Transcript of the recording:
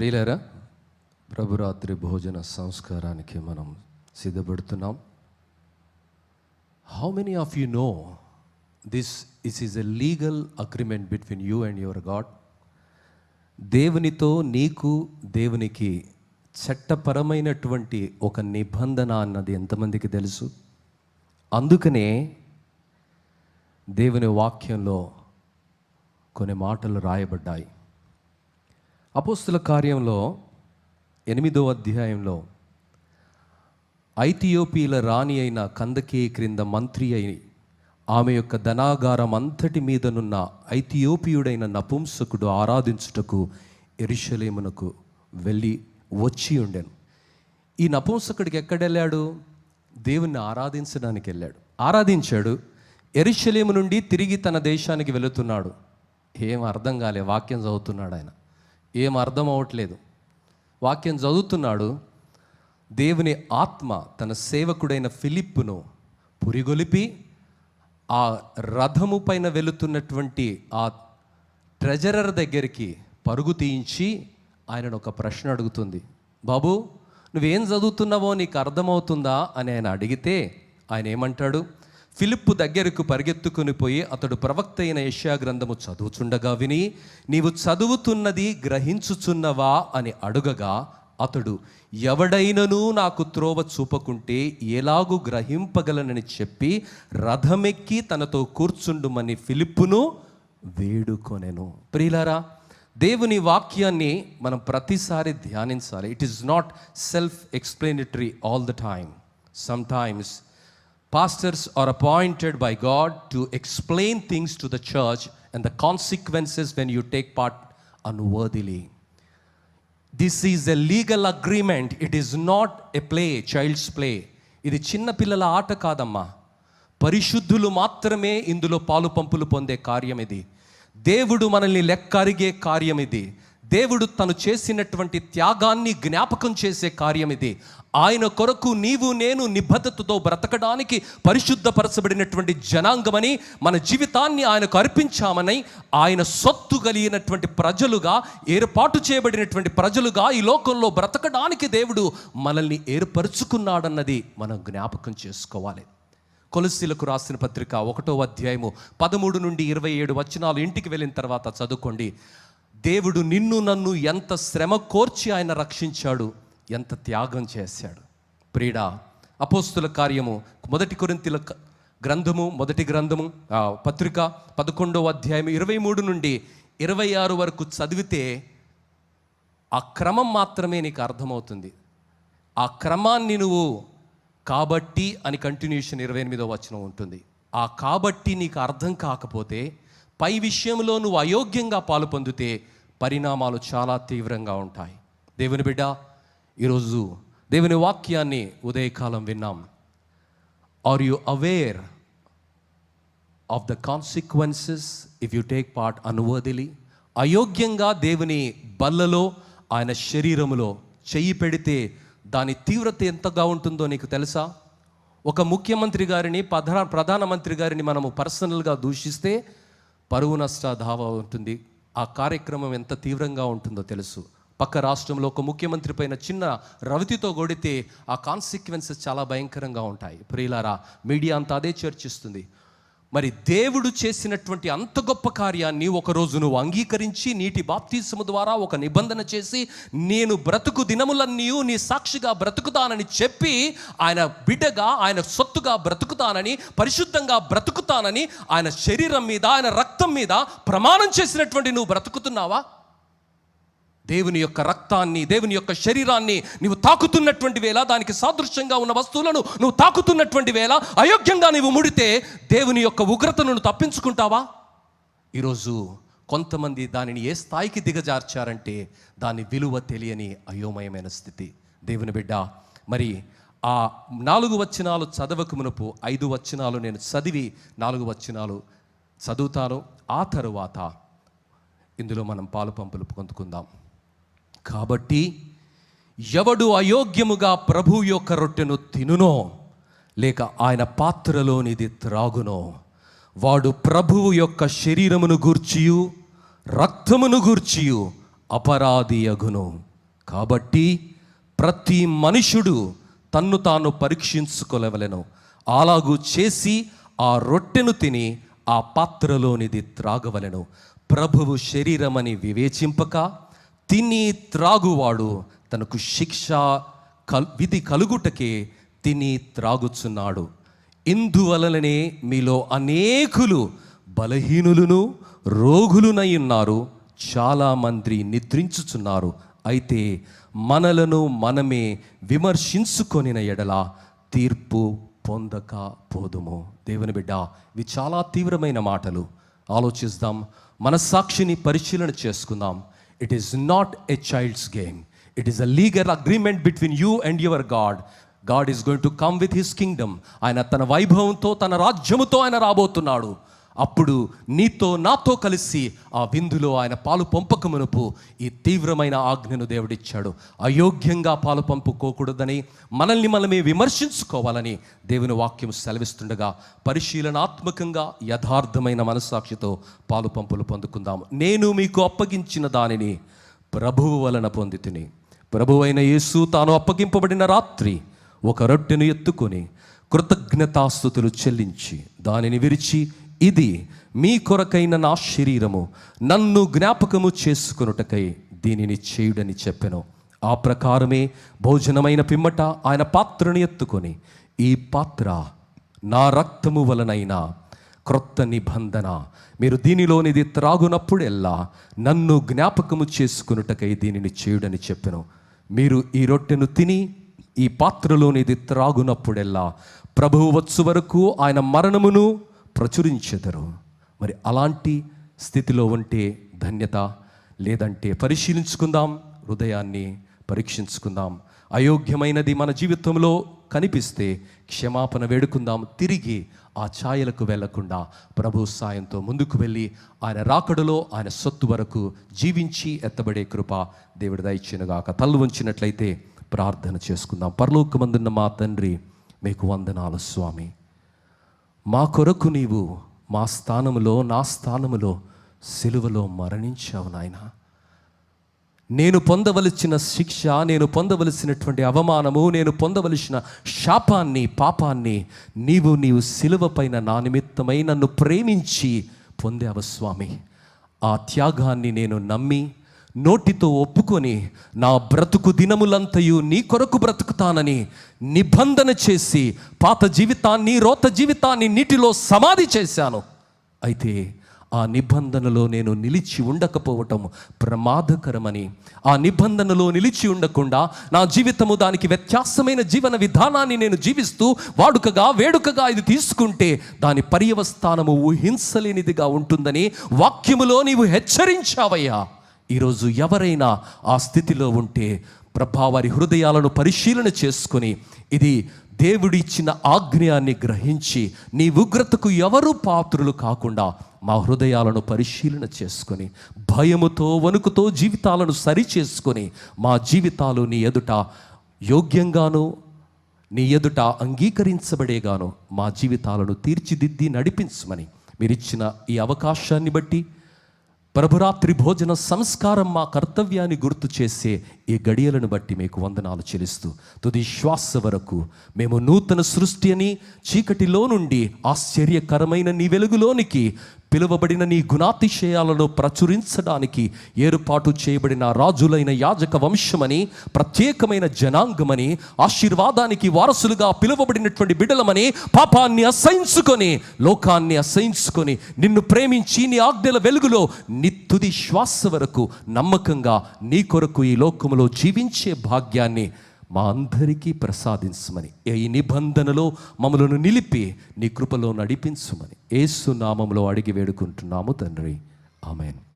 ప్రియులారా, ప్రభురాత్రి భోజన సంస్కారానికి మనం సిద్ధపడుతున్నాం. How many of you know this is a legal agreement between you and your God? దేవునితో నీకు దేవునికి చట్టపరమైనటువంటి ఒక నిబంధన అన్నది ఎంతమందికి తెలుసు? అందుకనే దేవుని వాక్యంలో కొన్ని మాటలు రాయబడ్డాయి. అపోస్తుల కార్యంలో 8వ అధ్యాయంలో ఐథియోపియల రాణి అయిన కందకే క్రింద మంత్రి అయి ఆమె యొక్క ధనాగారం అంతటి మీదనున్న ఐథియోపియుడైన నపుంసకుడు ఆరాధించుటకు యెరూషలేమునకు వచ్చి ఉండెను. ఈ నపుంసకుడికి ఎక్కడెళ్ళాడు? దేవుణ్ణి ఆరాధించడానికి వెళ్ళాడు. ఆరాధించాడు. యెరూషలేము నుండి తిరిగి తన దేశానికి వెళుతున్నాడు. ఏం అర్థం కాలే. వాక్యం చదువుతున్నాడు ఆయన. ఏం అర్థం అవ్వట్లేదు. వాక్యం చదువుతున్నాడు. దేవుని ఆత్మ తన సేవకుడైన ఫిలిప్పును పురిగొలిపి ఆ రథము పైన వెళుతున్నటువంటి ఆ ట్రెజరర్ దగ్గరికి పరుగు తీయించి ఆయనను ఒక ప్రశ్న అడుగుతుంది. బాబు, నువ్వేం చదువుతున్నావో నీకు అర్థమవుతుందా అని ఆయన అడిగితే ఆయన ఏమంటాడు? ఫిలిప్పు దగ్గరకు పరిగెత్తుకుని పోయి అతడు ప్రవక్త అయిన యెషయా గ్రంథము చదువుచుండగా విని, నీవు చదువుతున్నది గ్రహించుచున్నవా అని అడుగగా అతడు, ఎవడైనను నాకు త్రోవ చూపకుంటే ఎలాగూ గ్రహింపగలనని చెప్పి రథమెక్కి తనతో కూర్చుండుమని ఫిలిప్పును వేడుకొనెను. ప్రియులారా, దేవుని వాక్యాన్ని మనం ప్రతిసారి ధ్యానించాలి. It is not self explanatory all the time. Sometimes pastors are appointed by God to explain things to the church and the consequences when you take part unworthily. This is a legal agreement. It is not a play, child's play. ఇది చిన్న పిల్లల ఆట కాదమ్మా. పరిశుద్ధులు మాత్రమే ఇందులో పాలు పంపులు పొందే కార్యం ఇది. దేవుడు మనల్ని లెక్కరిగే కార్యం ఇది. దేవుడు తను చేసినటువంటి త్యాగాన్ని జ్ఞాపకం చేసే కార్యం ఇది. ఆయన కొరకు నీవు నేను నిబద్ధతతో బ్రతకడానికి పరిశుద్ధపరచబడినటువంటి జనాంగమని, మన జీవితాన్ని ఆయనకు అర్పించామని, ఆయన సొత్తు కలిగినటువంటి ప్రజలుగా, ఏర్పాటు చేయబడినటువంటి ప్రజలుగా ఈ లోకంలో బ్రతకడానికి దేవుడు మనల్ని ఏర్పరచుకున్నాడన్నది మనం జ్ఞాపకం చేసుకోవాలి. కొలస్సీలకు రాసిన పత్రిక 1వ అధ్యాయము 13 నుండి 27 వచనాలు ఇంటికి వెళ్ళిన తర్వాత చదువుకోండి. దేవుడు నిన్ను నన్ను ఎంత శ్రమ కోర్చి ఆయన రక్షించాడు, ఎంత త్యాగం చేశాడు. ప్రియుడా, అపోస్తుల కార్యము 1 కొరింథీయుల గ్రంథము పత్రిక 11వ అధ్యాయం 23 నుండి 26 వరకు చదివితే ఆ క్రమం మాత్రమే నీకు అర్థమవుతుంది. ఆ క్రమాన్ని నువ్వు కాబట్టి అని కంటిన్యూషన్ 28వ వచనం ఉంటుంది. ఆ కాబట్టి నీకు అర్థం కాకపోతే, పై విషయంలో నువ్వు అయోగ్యంగా పాలు పొందితే పరిణామాలు చాలా తీవ్రంగా ఉంటాయి. దేవుని బిడ్డ, ఈరోజు దేవుని వాక్యాన్ని ఉదయకాలం విన్నాం. Are you aware of the consequences if you take part unworthily? అయోగ్యంగా దేవుని బల్లలో, ఆయన శరీరములో చెయ్యి పెడితే దాని తీవ్రత ఎంతగా ఉంటుందో నీకు తెలుసా? ఒక ముఖ్యమంత్రి గారిని, ప్రధానమంత్రి గారిని మనము పర్సనల్గా దూషిస్తే పరువు నష్ట దావా ఉంటుంది. ఆ కార్యక్రమం ఎంత తీవ్రంగా ఉంటుందో తెలుసు. పక్క రాష్ట్రంలో ఒక ముఖ్యమంత్రి పైన చిన్న రవితితో కొడితే ఆ కాన్సిక్వెన్సెస్ చాలా భయంకరంగా ఉంటాయి. ప్రియులారా, మీడియా అంతా అదే చర్చిస్తుంది. మరి దేవుడు చేసినటువంటి అంత గొప్ప కార్యాన్ని ఒకరోజు నువ్వు అంగీకరించి నీటి బాప్తిసము ద్వారా ఒక నిబంధన చేసి, నేను బ్రతుకు దినములన్నీ నీ సాక్షిగా బ్రతుకుతానని చెప్పి, ఆయన బిడ్డగా, ఆయన సొత్తుగా బ్రతుకుతానని, పరిశుద్ధంగా బ్రతుకుతానని ఆయన శరీరం మీద, ఆయన రక్తం మీద ప్రమాణం చేసినటువంటి నువ్వు బ్రతుకుతున్నావా? దేవుని యొక్క రక్తాన్ని, దేవుని యొక్క శరీరాన్ని నువ్వు తాకుతున్నటువంటి వేళ, దానికి సాదృశ్యంగా ఉన్న వస్తువులను నువ్వు తాకుతున్నటువంటి వేళ అయోగ్యంగా నువ్వు ముడితే దేవుని యొక్క ఉగ్రతను నువ్వు తప్పించుకుంటావా? ఈరోజు కొంతమంది దానిని ఏ స్థాయికి దిగజార్చారంటే దాని విలువ తెలియని అయోమయమైన స్థితి. దేవుని బిడ్డ, మరి ఆ 4 వచనాలు చదవక మునుపు 5 వచనాలు నేను చదివి 4 వచనాలు చదువుతాను. ఆ తరువాత ఇందులో మనం పాలు పంపులు పొందుకుందాం. కాబట్టి ఎవడు అయోగ్యముగా ప్రభు యొక్క రొట్టెను తినునో, లేక ఆయన పాత్రలోనిది త్రాగునో, వాడు ప్రభువు యొక్క శరీరమును గూర్చియు రక్తమును గూర్చియు అపరాధి అగును. కాబట్టి ప్రతి మనుషుడు తన్ను తాను పరీక్షించుకోలేవలెను. అలాగూ చేసి ఆ రొట్టెను తిని ఆ పాత్రలోనిది త్రాగవలెను. ప్రభువు శరీరమని వివేచింపక తిని త్రాగువాడు తనకు శిక్ష విధి కలుగుటకే తిని త్రాగుచున్నాడు. ఇందువలననే మీలో అనేకులు బలహీనులను రోగులునై ఉన్నారు, చాలామంది నిద్రించుచున్నారు. అయితే మనలను మనమే విమర్శించుకొనిన ఎడల తీర్పు పొందక పోదుము. దేవుని బిడ్డ, ఇవి చాలా తీవ్రమైన మాటలు. ఆలోచిద్దాం, మనస్సాక్షిని పరిశీలన చేసుకుందాం. It is not a child's game. It is a legal agreement between you and your God. God is going to come with his kingdom. ఆయన తన వైభవంతో, తన రాజ్యముతో ఆయన రాబోతున్నాడు. అప్పుడు నీతో నాతో కలిసి ఆ విందులో ఆయన పాలు పంపకమునుపు ఈ తీవ్రమైన ఆజ్ఞను దేవుడిచ్చాడు. అయోగ్యంగా పాలు పంపుకోకూడదని, మనల్ని మనమే విమర్శించుకోవాలని దేవుని వాక్యం సెలవిస్తుండగా పరిశీలనాత్మకంగా యథార్థమైన మనస్సాక్షితో పాలు పంపులు పొందుకుందాం. నేను మీకు అప్పగించిన దానిని ప్రభువు వలన పొందితిని. ప్రభువైన యేసు తాను అప్పగింపబడిన రాత్రి ఒక రొట్టెను ఎత్తుకొని కృతజ్ఞతాస్తుతులు చెల్లించి దానిని విరిచి, ఇది మీ కొరకైన నా శరీరము, నన్ను జ్ఞాపకము చేసుకొనుటకై దీనిని చేయుడని చెప్పెను. ఆ ప్రకారమే భోజనమైన పిమ్మట ఆయన పాత్రను ఎత్తుకొని, ఈ పాత్ర నా రక్తము వలనైన క్రొత్త నిబంధన, మీరు దీనిలోనిది త్రాగునప్పుడెల్లా నన్ను జ్ఞాపకము చేసుకొనుటకై దీనిని చేయుడని చెప్పెను. మీరు ఈ రొట్టెను తిని ఈ పాత్రలోనిది త్రాగునప్పుడెల్లా ప్రభువు వచ్చు వరకు ఆయన మరణమును ప్రచురించెదరు. మరి అలాంటి స్థితిలో ఉంటే ధన్యత, లేదంటే పరిశీలించుకుందాం, హృదయాన్ని పరీక్షించుకుందాం. అయోగ్యమైనది మన జీవితంలో కనిపిస్తే క్షమాపణ వేడుకుందాం. తిరిగి ఆ ఛాయలకు వెళ్లకుండా ప్రభు సాయంతో ముందుకు వెళ్ళి ఆయన రాకడలో ఆయన సొత్తు వరకు జీవించి ఎత్తబడే కృప దేవుడి దయచేయునుగాక. తల్లు వంచినట్లయితే ప్రార్థన చేసుకుందాం. పరలోకమందున్న మా తండ్రి, మీకు వందనాలు స్వామి. మా కొరకు నీవు మా స్థానములో, నా స్థానములో సిలువలో మరణించావు నాయన. నేను పొందవలసిన శిక్ష, నేను పొందవలసినటువంటి అవమానము, నేను పొందవలసిన శాపాన్ని, పాపాన్ని నీవు సిలువ పైన నా నిమిత్తమై నన్ను ప్రేమించి పొందావు స్వామి. ఆ త్యాగాన్ని నేను నమ్మి నోటితో ఒప్పుకొని నా బ్రతుకు దినములంతయు నీ కొరకు బ్రతుకుతానని నిబంధన చేసి పాత జీవితాన్ని, రోత జీవితాన్ని నీటిలో సమాధి చేశాను. అయితే ఆ నిబంధనలో నేను నిలిచి ఉండకపోవటం ప్రమాదకరమని, ఆ నిబంధనలో నిలిచి ఉండకుండా నా జీవితము దానికి వ్యత్యాసమైన జీవన విధానాన్ని నేను జీవిస్తూ వాడుకగా వేడుకగా ఇది తీసుకుంటే దాని పర్యవస్థానము ఊహించలేనిదిగా ఉంటుందని వాక్యములో నీవు హెచ్చరించావయ్యా. ఈరోజు ఎవరైనా ఆ స్థితిలో ఉంటే ప్రభా, వారి హృదయాలను పరిశీలన చేసుకొని ఇది దేవుడిచ్చిన ఆజ్ఞాన్ని గ్రహించి నీ ఉగ్రతకు ఎవరు పాత్రులు కాకుండా మా హృదయాలను పరిశీలన చేసుకొని భయముతో, వణుకుతో జీవితాలను సరిచేసుకొని మా జీవితాలు నీ ఎదుట యోగ్యంగాను, నీ ఎదుట అంగీకరించబడేగాను మా జీవితాలను తీర్చిదిద్ది నడిపించమని మీరిచ్చిన ఈ అవకాశాన్ని బట్టి, ప్రభురాత్రి భోజన సంస్కారం మా కర్తవ్యాన్ని గుర్తు చేసే ఈ గడియలను బట్టి మీకు వందనాలు చెల్లిస్తూ, తుది శ్వాస వరకు మేము నూతన సృష్టి అని చీకటిలో నుండి ఆశ్చర్యకరమైన నీ వెలుగులోనికి పిలువబడిన నీ గుణాతిశయాలను ప్రచురించడానికి ఏర్పాటు చేయబడిన రాజులైన యాజక వంశమని, ప్రత్యేకమైన జనాంగమని, ఆశీర్వాదానికి వారసులుగా పిలువబడినటువంటి బిడ్డలమని, పాపాన్ని అసహించుకొని, లోకాన్ని అసహించుకొని, నిన్ను ప్రేమించి నీ ఆజ్ఞల వెలుగులో తుది శ్వాస వరకు నమ్మకంగా నీ కొరకు ఈ లోకములో జీవించే భాగ్యాన్ని మా అందరికీ ప్రసాదించమని, ఈ నిబంధనలో మమ్మలను నిలిపి నీ కృపలో నడిపించమని యేసు నామములో అడిగి వేడుకుంటున్నాము తండ్రి. ఆమేన్.